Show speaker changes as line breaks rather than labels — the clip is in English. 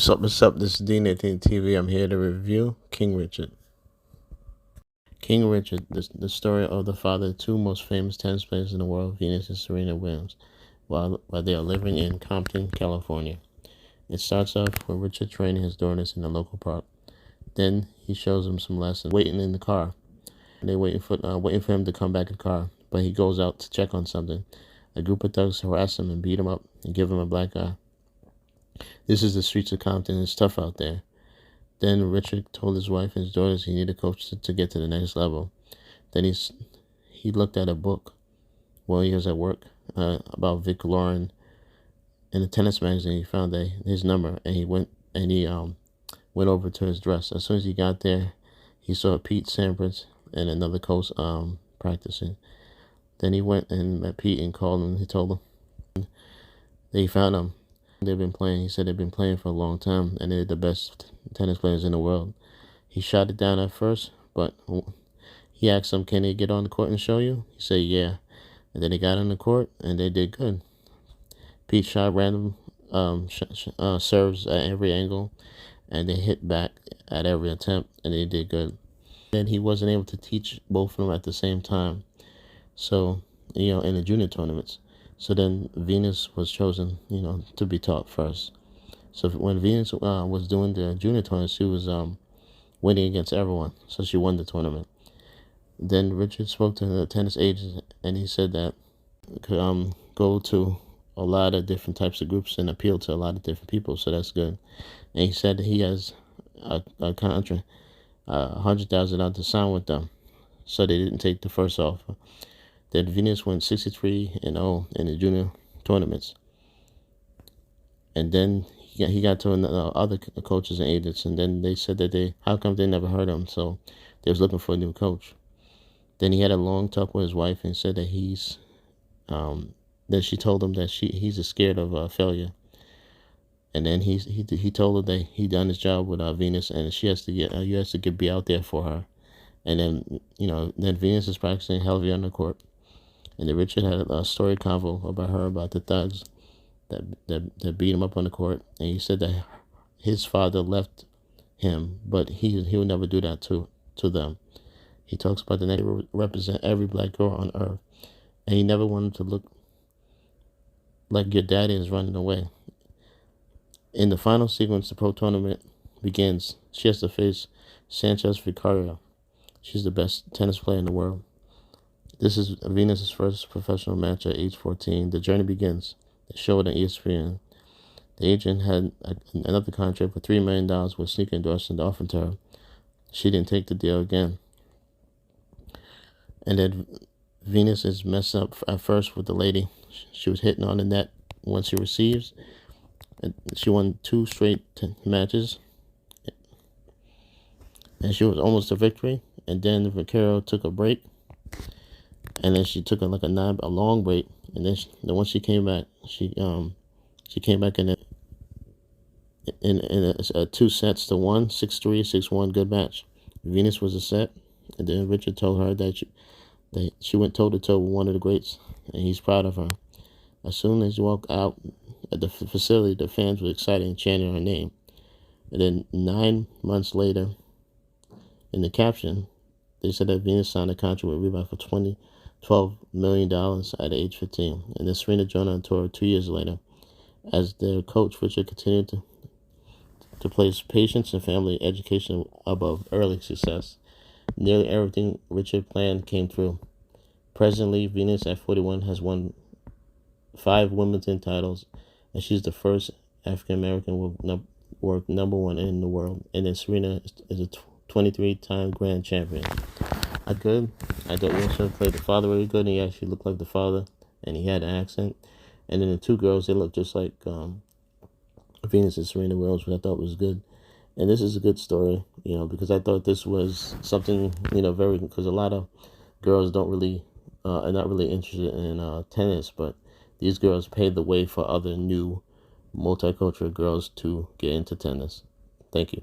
What's up? This is Dean at TV. I'm here to review King Richard. King Richard, the story of the father of two most famous tennis players in the world, Venus and Serena Williams, while they are living in Compton, California. It starts off with Richard training his daughters in the local park. Then he shows them some lessons, waiting in the car. And they're waiting for him to come back in the car, but he goes out to check on something. A group of thugs harass him and beat him up and give him a black eye. This is the streets of Compton. It's tough out there. Then Richard told his wife and his daughters he needed a coach to get to the next level. Then he looked at a book while he was at work about Vic Lauren in a tennis magazine. He found his number, and he went over to his dress. As soon as he got there, he saw Pete Sampras and another coach practicing. Then he went and met Pete and called him. He told him that he found him. They've been playing. He said they've been playing for a long time, and they're the best tennis players in the world. He shot it down at first, but he asked them, "Can they get on the court and show you?" He said, "Yeah." And then they got on the court, and they did good. Pete shot random serves at every angle, and they hit back at every attempt, and they did good. Then he wasn't able to teach both of them at the same time, so in the junior tournaments. So then Venus was chosen, to be taught first. So when Venus was doing the junior tournament, she was winning against everyone. So she won the tournament. Then Richard spoke to the tennis agent, and he said that could go to a lot of different types of groups and appeal to a lot of different people. So that's good. And he said that he has a contract, $100,000 to sign with them. So they didn't take the first offer. Then Venus went 63-0 in the junior tournaments. And then he got to other coaches and agents, and then they said that how come they never heard of him? So they was looking for a new coach. Then he had a long talk with his wife and said that then she told him that he's scared of failure. And then he told her that he done his job with Venus, and he has to be out there for her. And then then Venus is practicing heavy on the court. And then Richard had a story convo about the thugs that beat him up on the court. And he said that his father left him, but he would never do that to them. He talks about they represent every black girl on earth. And he never wanted to look like your daddy is running away. In the final sequence, the pro tournament begins. She has to face Sanchez Vicario. She's the best tennis player in the world. This is Venus' first professional match at age 14. The journey begins. They show it on ESPN. The agent had another contract for $3 million with sneaker endorsement offered to her. She didn't take the deal again. And then Venus is messed up at first with the lady. She was hitting on the net when she receives. And she won 2 straight matches. And she was almost a victory. And then Vicario took a break. And then she took a long break, and then once she came back, she came back in 2 sets to 1, 6-3, 6-1, good match. Venus was a set, and then Richard told her that she went toe to toe with one of the greats, and he's proud of her. As soon as you walk out at the facility, the fans were excited and chanting her name. And then 9 months later, in the caption, they said that Venus signed a contract with Reebok for $12 million at age 15. And then Serena joined on tour 2 years later. As their coach, Richard continued to place patience and family education above early success. Nearly everything Richard planned came true. Presently, Venus at 41 has won 5 Wimbledon titles, and she's the first African-American worth number 1 in the world. And then Serena is a 23-time grand champion. I thought Wilson played the father really good, and he actually looked like the father, and he had an accent. And then the 2 girls, they looked just like Venus and Serena Williams, which I thought was good. And this is a good story, because I thought this was something, because a lot of girls are not really interested in tennis, but these girls paved the way for other new multicultural girls to get into tennis. Thank you.